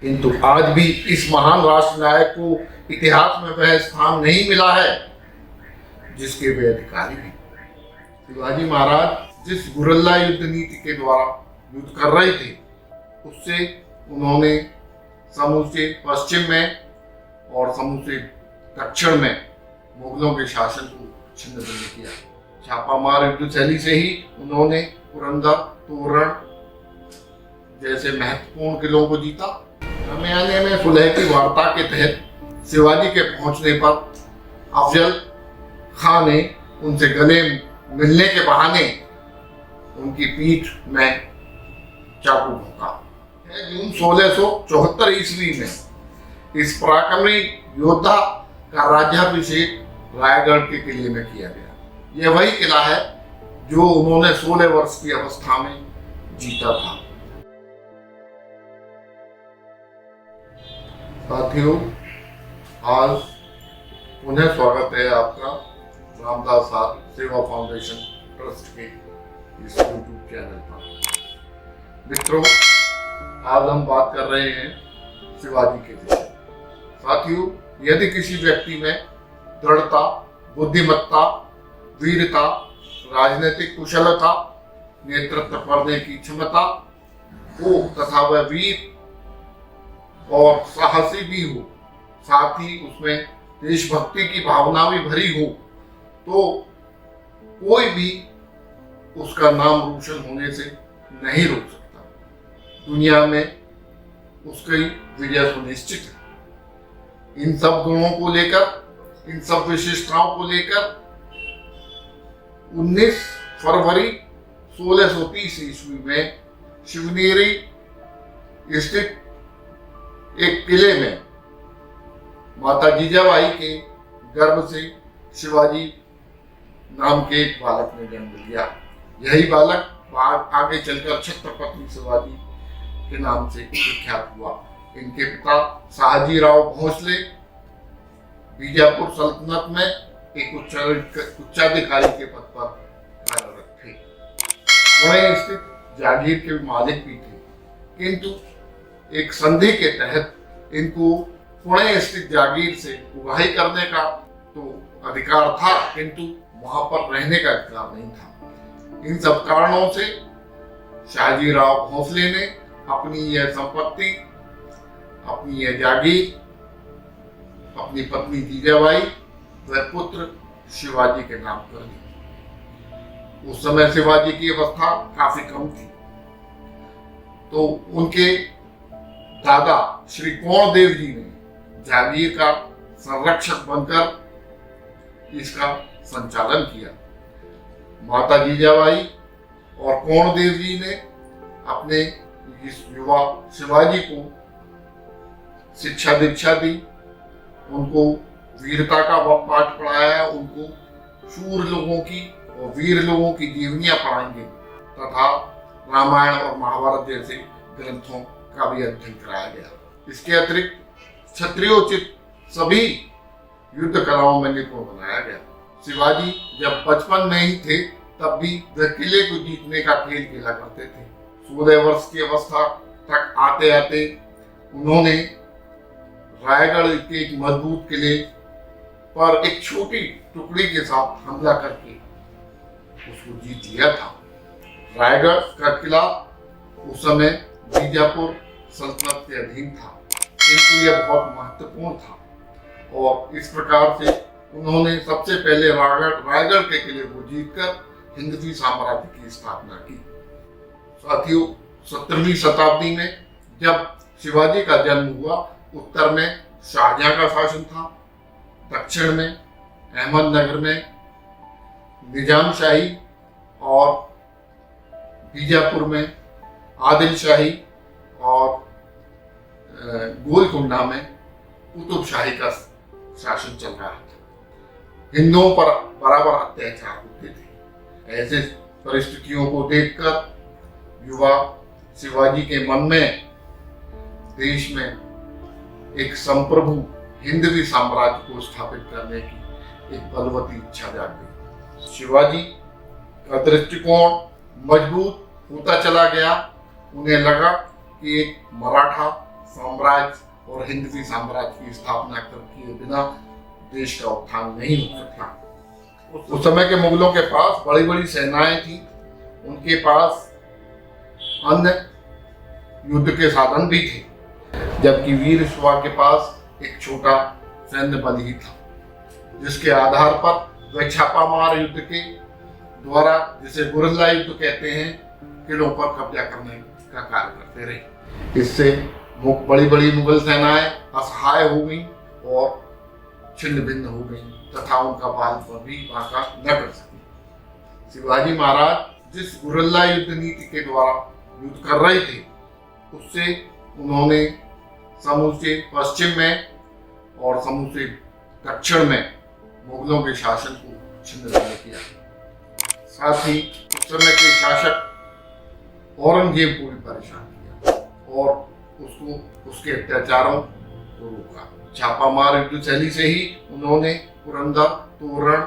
किंतु आज भी इस महान राष्ट्र नायक को इतिहास में वह स्थान नहीं मिला है जिसके वे अधिकारी हैं। शिवाजी महाराज जिस गुरिल्ला युद्ध नीति के द्वारा युद्ध कर रहे थे, उससे उन्होंने समूचे पश्चिम में और समूचे दक्षिण में मुगलों के शासन को छिन्न भिन्न किया। छापामार युद्ध शैली से ही उन्होंने पुरंदर, तोरण जैसे महत्वपूर्ण किलों को जीता। दरमियाने में सुलह की वार्ता के तहत शिवाजी के पहुंचने पर अफजल खां ने उनसे गले मिलने के बहाने उनकी पीठ में चाकू भोंका। जून 1674 ईस्वी में इस पराक्रमी योद्धा का राज्याभिषेक रायगढ़ के किले में किया गया। यह वही किला है जो उन्होंने 16 वर्ष की अवस्था में जीता था। साथियों, आज पुनः स्वागत है आपका रामदास सेवा फाउंडेशन ट्रस्ट के इस यूट्यूब चैनल पर। मित्रों, आज हम बात कर रहे हैं शिवाजी के विषय। साथियों, यदि किसी व्यक्ति में दृढ़ता, बुद्धिमत्ता, वीरता, राजनीतिक कुशलता, नेतृत्व करने की क्षमता हो तथा वह वीर और साहसी भी हो, साथ ही उसमें देशभक्ति की भावना भी भरी हो, तो कोई भी उसका नाम रोशन होने से नहीं रोक सकता। दुनिया में उसकी विजय सुनिश्चित है। इन सब गुणों को लेकर, इन सब विशेषताओं को लेकर 19 फरवरी 1630 ईस्वी में शिवनेरी स्थित एक किले में माता जीजाबाई के गर्भ से शिवाजी नाम के एक बालक ने जन्म लिया। यही बालक आगे चलकर छत्रपति शिवाजी के नाम से विख्यात हुआ। इनके पिता शाहजीराव भोसले बीजापुर सल्तनत में एक उच्चाधिकारी के पद पर कार्यरत थे। पुणे स्थित जागीर के मालिक भी थे, किंतु एक संधि के तहत इनको पुणे स्थित जागीर से उगाही करने का तो अधिकार था, किंतु वहां पर रहने का अधिकार नहीं था। इन सब कारणों से शाहजीराव भोसले ने अपनी यह संपत्ति, अपनी यह जागीर अपनी पत्नी जीजाबाई व पुत्र शिवाजी के नाम कर दी। उस समय शिवाजी की अवस्था काफी कम थी, तो उनके दादा श्री कोणदेव जी ने जागीर का संरक्षक बनकर इसका संचालन किया। माता जीजाबाई और कोणदेव जी ने अपने इस युवा शिवाजी को शिक्षा दीक्षा दी, उनको वीरता का पाठ पढ़ाया, उनको शूर लोगों की और वीर लोगों की जीवनियां पढ़ाएंगे तथा रामायण और महाभारत जैसे ग्रंथों का भी अध्ययन कराया गया। इसके अतिरिक्त क्षत्रियोचित सभी युद्ध कलाओं में निपुण बनाया गया। शिवाजी जब बचपन में ही थे, तब भी वह किले को जीतने का खेल खेला करते थे। 16 वर्ष की अवस्था तक आते आते उन्होंने रायगढ़ के एक मजबूत किले पर एक छोटी टुकड़ी के साथ हमला करके उसको जीत लिया था। रायगढ़ का किला उस समय बीजापुर सल्तनत के अधीन था, किंतु यह बहुत महत्वपूर्ण था और इस प्रकार से उन्होंने सबसे पहले रायगढ़ के किले को जीतकर हिंदवी साम्राज्य की स्थापना की। साथियों, 17वीं शताब्दी में जब शिवाजी का जन्म हुआ, उत्तर में शाहजहां का शासन था, दक्षिण में अहमदनगर में निजाम शाही और बीजापुर में आदिल शाही और गोलकुंडा में कुतुब शाही का शासन चल रहा था। हिंदुओं पर बराबर अत्याचार होते थे। ऐसे परिस्थितियों को देखकर युवा शिवाजी के मन में देश में एक संप्रभु हिंदवी साम्राज्य को स्थापित करने की एक बलवती इच्छा जाग गई। शिवाजी का दृष्टिकोण मजबूत होता चला गया। उन्हें लगा कि एक मराठा साम्राज्य और हिंदवी साम्राज्य की स्थापना किए बिना देश का उत्थान नहीं हो सकता। उस समय के मुगलों के पास बड़ी बड़ी सेनाएं थी, उनके पास अन्य युद्ध के साधन भी थे, जबकि वीर शिवा के पास एक छोटा सैन्य बल ही था, जिसके आधार पर वह छापामार युद्ध के द्वारा, जिसे गुरिल्ला युद्ध कहते हैं, किलों पर कब्जा करने का कार्य करते रहे। इससे बड़ी बड़ी मुगल सेनाएं असहाय हो गई और छिन्न भिन्न हो गई तथा उनका बाल पर भी बांका न कर सकी। शिवाजी महाराज जिस गुरिल्ला युद्ध नीति के द्वारा युद्ध कर रहे थे, उससे उन्होंने समूचे पश्चिम में और समूचे दक्षिण में मुगलों के शासन को छिन्न भिन्न किया। साथ ही उस समय के शासक औरंगजेब को भी परेशान किया और उसको उसके अत्याचारों को रोका। छापामार युद्ध शैली से ही उन्होंने पुरंदर, तोरण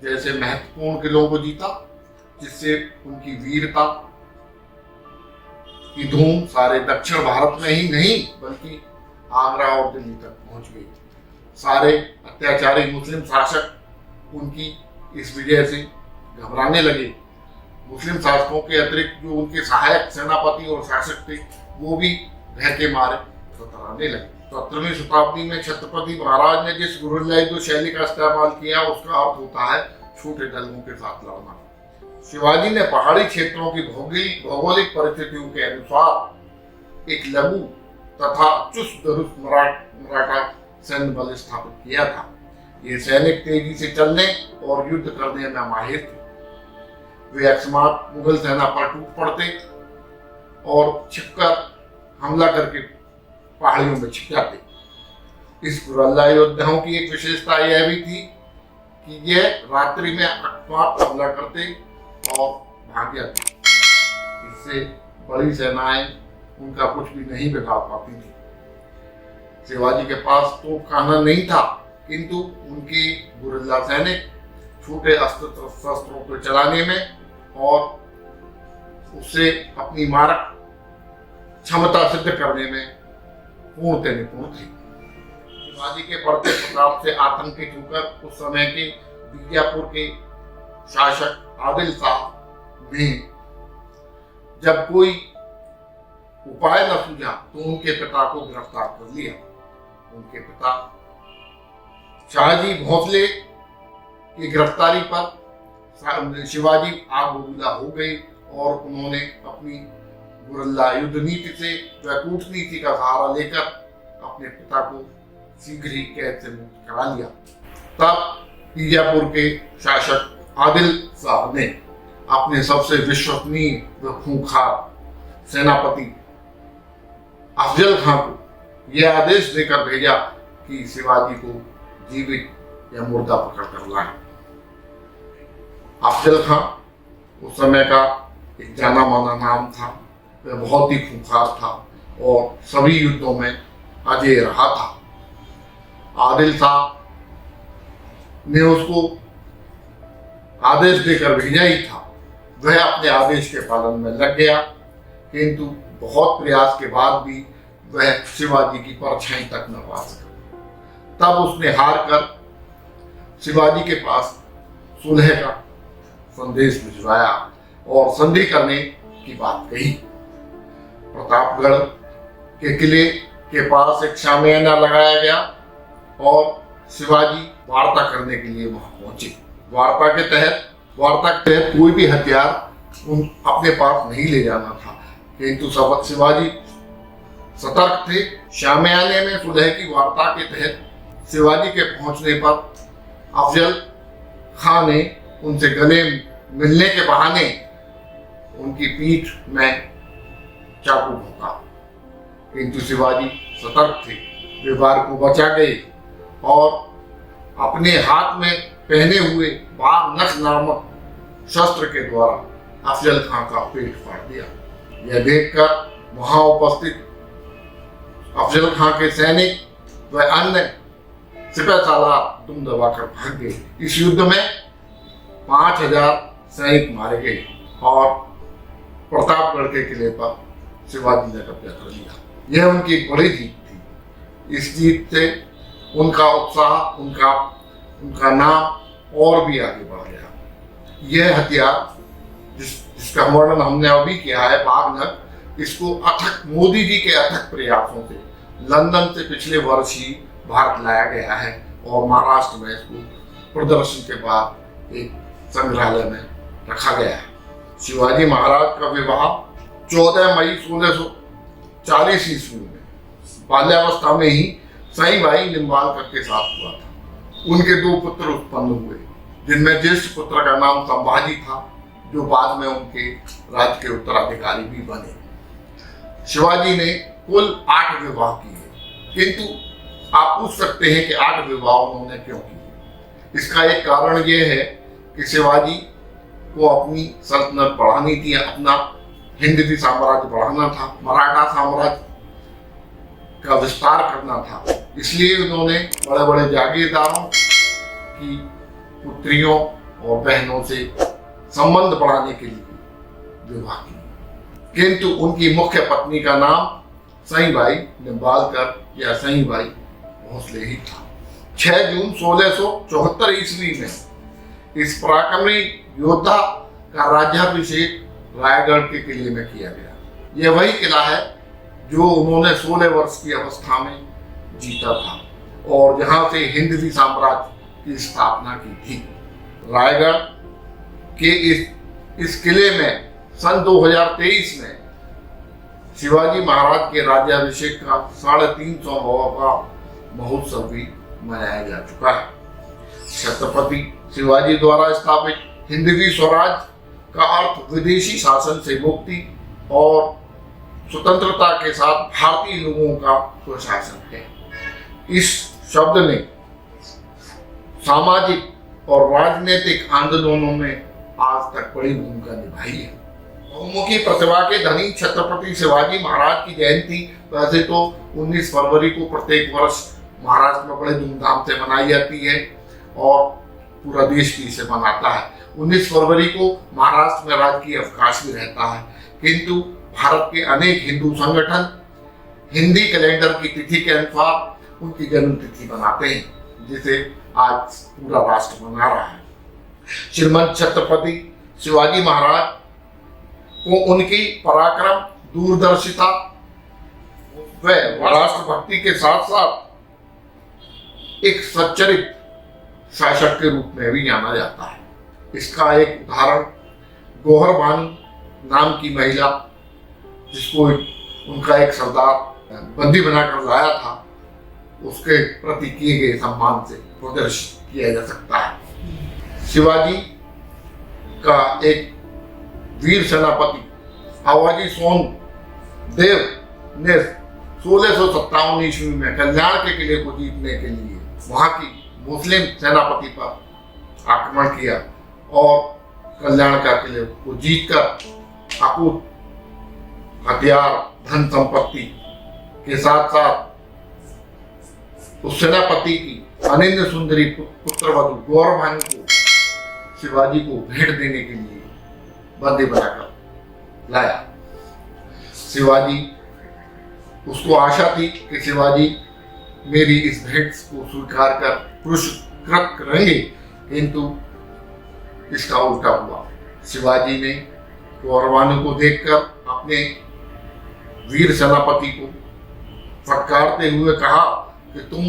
जैसे महत्वपूर्ण किलों को जीता, जिससे उनकी वीरता की धूम सारे दक्षिण भारत में ही नहीं बल्कि आगरा और दिल्ली तक पहुंच गई। सारे अत्याचारी मुस्लिम शासक उनकी इस विजय से घबराने लगे। मुस्लिम शासकों के अतिरिक्त जो उनके सहायक सेनापति और शासक थे, वो भी भय के मारे कतराने लगे। 17वीं शताब्दी में छत्रपति महाराज ने जिस गुरिल्ला युद्ध शैली का इस्तेमाल किया, उसका अर्थ होता है छोटे दलों के साथ लड़ना। शिवाजी ने पहाड़ी क्षेत्रों की भौगोलिक परिस्थितियों के अनुसार एक लघु तथा चुस्त दुरुस्त मराठा सैन्य बल स्थापित किया था। ये सैनिक तेजी से चलने और युद्ध करने में माहिर थे। वे अकस्मात मुगल सेना पर टूट पड़ते और छिपकर हमला करके पहाड़ियों में छिप जाते। इस गुरिल्ला योद्धाओं की एक विशेषता यह भी थी कि यह रात्रि में अकस्मात हमला करते और भाग जाते। इससे बड़ी सेनाएं उनका कुछ भी नहीं बिगाड़ पाती थी। शिवाजी के पास तोपखाना नहीं था, किंतु उनके गुरिल्ला सैनिक छोटे अस्त्र शस्त्रों को चलाने में और उससे अपनी मारक क्षमता सिद्ध करने में पूर्णतः निपुण थे। शिवाजी के बढ़ते प्रताप से आतंकित होकर उस समय के बीजापुर के शासक आदिल शाह ने जब कोई उपाय न सूझा तो उनके पिता को गिरफ्तार कर लिया। उनके पिता शाहजी भोसले की गिरफ्तारी पर शिवाजी आग बबूला हो गए और उन्होंने अपनी गुरिल्ला युद्ध नीति से व कूटनीति का सहारा लेकर अपने पिता को शीघ्र ही कैद से मुक्त करा लिया। तब बीजापुर के शासक आदिल शाह ने अपने सबसे विश्वसनीय व खूंखार सेनापति अफजल खां को यह आदेश देकर भेजा कि शिवाजी को जीवित या मुर्दा पकड़ कर लाएं। अफजल खां उस समय का एक जाना माना नाम था। वह बहुत ही खूंखार था और सभी युद्धों में अजय रहा था। आदिल शाह ने उसको आदेश देकर भेजा ही था। वह अपने आदेश के पालन में लग गया, किंतु बहुत प्रयास के बाद भी वह शिवाजी की परछाई तक न पा सका। तब उसने हार कर शिवाजी के पास सुलह का संदेश भिजवाया और संधि करने की बात कही। प्रतापगढ़ के किले के पास एक शामियाना लगाया गया और शिवाजी वार्ता करने के लिए वहां पहुंचे। वार्ता के तहत कोई भी हथियार अपने पास नहीं ले जाना था, किंतु शिवाजी सतर्क थे। शामियाने में सुलह की वार्ता के तहत शिवाजी के पहुंचने पर अफजल खां ने उनसे गले मिलने के बहाने उनकी पीठ में चाकू भोंका, किंतु शिवाजी सतर्क थे। वे वार को बचा गए और अपने हाथ में पहने हुए बाघ नख नामक शस्त्र के द्वारा अफजल खां का पेट फाड़ दिया। यह देखकर वहां उपस्थित अफजल खां के सैनिक व अन्य सिपह सालार दुम दबाकर भाग गए। इस युद्ध में 5000 सैनिक मारे गए और प्रतापगढ़ के किले पर शिवाजी ने कब्जा कर लिया। यह उनकी एक बड़ी जीत थी। इस जीत से उनका उत्साह, उनका नाम और भी आगे बढ़ गया। यह हथियार जिसका वर्णन हमने अभी किया है, बाघनख, इसको अथक मोदी जी के अथक प्रयासों से लंदन से पिछले वर्ष ही भारत लाया गया है और महाराष्ट्र में इसको प्रदर्शन के बाद एक संग्रहालय में रखा गया है। शिवाजी महाराज का विवाह 14 मई 1640 ईस्वी में बाल्यावस्था में ही साईं भाई निम्बालकर के साथ हुआ था। उनके 2 पुत्र उत्पन्न हुए, जिनमें ज्येष्ठ पुत्र का नाम संभाजी था, जो बाद में उनके राज्य के उत्तराधिकारी भी बने। शिवाजी ने कुल 8 विवाह किए, किंतु आप पूछ सकते हैं कि 8 विवाह उन्होंने क्यों किए। इसका एक कारण यह है कि शिवाजी को अपनी सल्तनत बढ़ानी थी, अपना हिंदवी साम्राज्य बढ़ाना था, मराठा साम्राज्य का विस्तार करना था। इसलिए उन्होंने बड़े बड़े जागीरदारों की पुत्रियों और बहनों से संबंध बढ़ाने के लिए विवाह किया, किंतु उनकी मुख्य पत्नी का नाम साईं भाई निम्बालकर या साईं भाई भोसले ही था। 6 जून 1674 ईस्वी में इस पराक्रमी योद्धा का राज्याभिषेक रायगढ़ के किले में किया गया। यह वही किला है जो उन्होंने 16 वर्ष की अवस्था में जीता था और जहां से हिंदवी साम्राज्य की स्थापना की थी। रायगढ़ के इस किले में सन 2023 में शिवाजी महाराज के राज्याभिषेक का 350वां महोत्सव भी मनाया जा चुका है। छत्रपति शिवाजी द्वारा स्थापित हिंदवी स्वराज का अर्थ विदेशी शासन से मुक्ति और स्वतंत्रता के साथ भारतीय लोगों का स्वशासन है। इस शब्द ने सामाजिक और राजनीतिक आंदोलनों में आज तक बड़ी भूमिका निभाई है। बहुमुखी प्रतिभा के धनी छत्रपति शिवाजी महाराज की जयंती वैसे तो 19 फरवरी को प्रत्येक वर्ष महाराष्ट्र में बड़े धूमधाम से मनाई जाती है और पूरा देश भी इसे मनाता है। 19 फरवरी को महाराष्ट्र में राजकीय अवकाश भी रहता है, किंतु भारत के अनेक हिंदू संगठन हिंदी कैलेंडर की तिथि के अनुसार उनकी जन्म तिथि मनाते हैं, जिसे आज पूरा राष्ट्र मना रहा है। श्रीमंत छत्रपति शिवाजी महाराज को उनकी पराक्रम, दूरदर्शिता व राष्ट्रभक्ति के साथ साथ एक सच्चरित शासक के रूप में भी जाना जाता है। इसका एक उदाहरण गौहर बानू नाम की महिला, जिसको उनका एक सरदार बंदी बनाकर लाया था, उसके प्रति किए गए सम्मान से प्रदर्शित किया जा सकता है। शिवाजी का एक वीर सेनापति आवाजी सोन देव ने 1657 ईस्वी में कल्याण के किले को जीतने के लिए वहां की मुस्लिम सेनापति पर आक्रमण किया और कल्याण का किले को जीतकर अकूत हथियार, धन संपत्ति के साथ साथ उस सेनापति की अनिंद सुंदरी पुत्रवधू गौरभानु को शिवाजी को भेंट देने के लिए बंदी बनाकर लाया। शिवाजी, उसको आशा थी कि शिवाजी मेरी इस भेंट को स्वीकार कर पुरस्कृत करेंगे, किंतु इसका उल्टा हुआ। शिवाजी ने गौरवानु को देखकर अपने वीर सेनापति को फटकारते हुए कहा कि तुम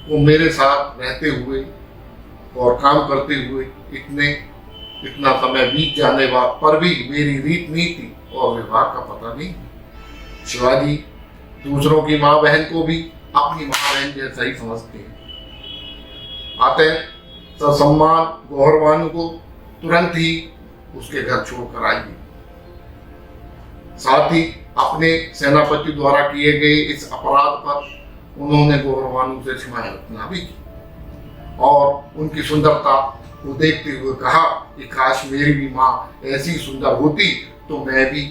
को मेरे साथ रहते हुए और काम करते हुए इतना समय बीत जाने पर भी मेरी रीत नीति और व्यवहार का पता नहीं। शिवाजी दूसरों की माँ बहन को भी अपनी माँ बहन जैसा ही समझते हैं। आते ससम्मान गौरवानु को तुरंत ही उसके घर छोड़कर आइए। साथ ही अपने सेनापति द्वारा किए गए इस अपराध पर उन्होंने गौरवानु से क्षमा याचना भी की और उनकी सुंदरता को देखते हुए कहा कि काश मेरी भी माँ ऐसी सुंदर होती तो मैं भी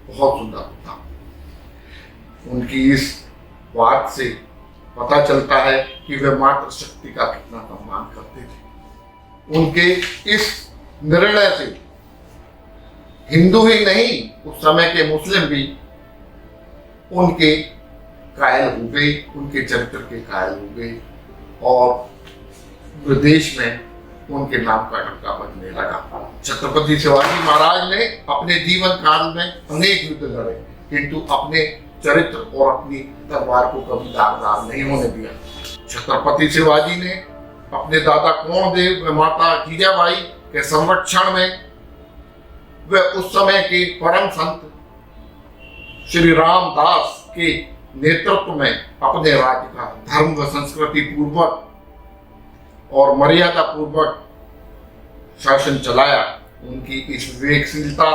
बहुत सुंदर होता। उनकी इस बात से पता चलता है कि वे मातृशक्ति का कितना सम्मान करते थे। उनके इस निर्णय से हिंदू ही नहीं, उस समय के मुस्लिम भी उनके कायल हो गए, उनके चरित्र के कायल हो गए और प्रदेश में उनके नाम का डंका बजने लगा। छत्रपति शिवाजी महाराज ने अपने जीवन काल में अनेक युद्ध लड़े, किंतु अपने चरित्र और अपनी तलवार को कभी दागदार नहीं होने दिया। छत्रपति शिवाजी ने अपने दादा कोणदेव व माता जीजाबाई के संरक्षण में व उस समय के परम संत श्री रामदास के नेतृत्व में अपने राज्य का धर्म व संस्कृति पूर्वक और मर्यादा पूर्वक शासन चलाया। उनकी इस विवेकशीलता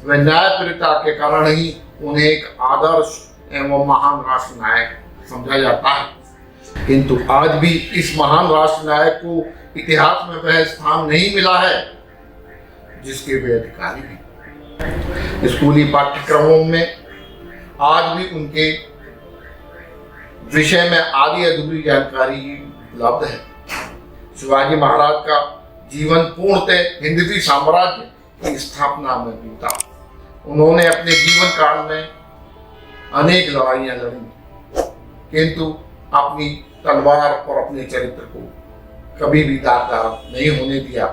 व न्यायप्रियता के कारण ही उन्हें एक आदर्श एवं महान राष्ट्र नायक समझा जाता है। किंतु आज भी इस महान राष्ट्र नायक को इतिहास में वह स्थान नहीं मिला है जिसके वे अधिकारी हैं। स्कूली पाठ्यक्रमों में आज भी उनके विषय में आधी अधूरी जानकारी उपलब्ध है। शिवाजी महाराज का जीवन पूर्णतः हिंदवी साम्राज्य की स्थापना में बीता। उन्होंने अपने जीवन काल में अनेक लड़ाइयां लड़ी, किंतु अपनी तलवार और अपने चरित्र को कभी भी दागदार नहीं होने दिया।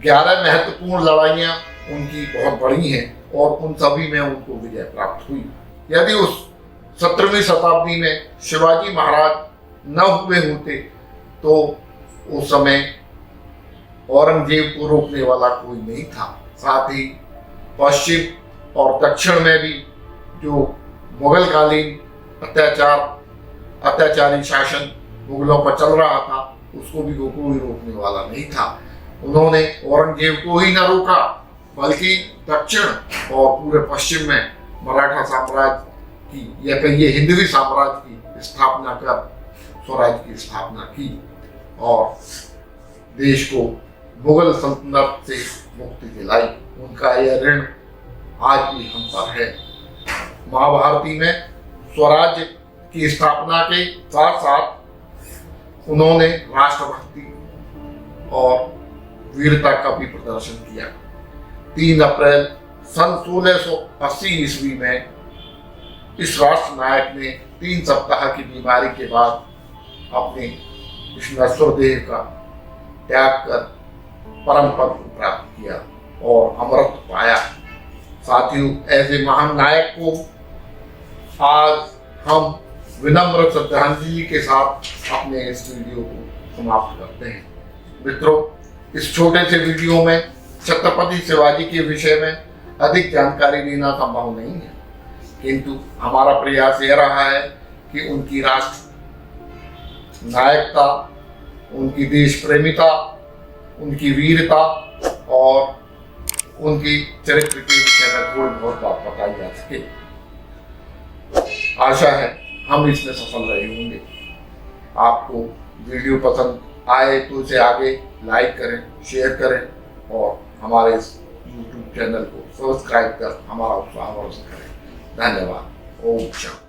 11 महत्वपूर्ण लड़ाइयां उनकी बहुत बड़ी हैं और उन सभी में उनको विजय प्राप्त हुई। यदि उस 17वीं शताब्दी में शिवाजी महाराज न हुए होते तो उस समय औरंगजेब को रोकने वाला कोई नहीं था। साथ ही पश्चिम और दक्षिण में भी जो मुगलकालीन अत्याचारी शासन मुगलों पर चल रहा था उसको भी कोई रोकने वाला नहीं था। उन्होंने औरंगजेब को ही न रोका बल्कि दक्षिण और पूरे पश्चिम में मराठा साम्राज्य की या कहिए हिंदवी साम्राज्य की स्थापना कर स्वराज्य की स्थापना की और देश को मुगल सल्तनत से मुक्ति दिलाई। उनका यह ऋण आज भी हम पर है। महाभारती में स्वराज्य की स्थापना के साथ साथ उन्होंने राष्ट्रभक्ति और वीरता का भी प्रदर्शन किया। 3 अप्रैल सन 1680 ईस्वी में इस राष्ट्र नायक ने 3 सप्ताह की बीमारी के बाद अपने इस नश्वर देह का त्याग कर परम पद को प्राप्त किया और अमरत्व पाया। साथियों, ऐसे महान नायक को आज हम विनम्र श्रद्धांजलि के साथ अपने इस वीडियो को समाप्त करते हैं। मित्रों, इस छोटे से वीडियो में छत्रपति शिवाजी के विषय में अधिक जानकारी देना संभव नहीं है, किंतु हमारा प्रयास यह रहा है कि उनकी राष्ट्र नायकता, उनकी देश प्रेमिता, उनकी वीरता और उनकी चरित्र के विषय में थोड़ी बहुत बात बताई जा सके। आशा है हम इसमें सफल रहे होंगे। आपको वीडियो पसंद आए तो इसे आगे लाइक करें, शेयर करें और हमारे इस YouTube चैनल को सब्सक्राइब कर हमारा उत्साह करें। धन्यवाद। ओम शांति।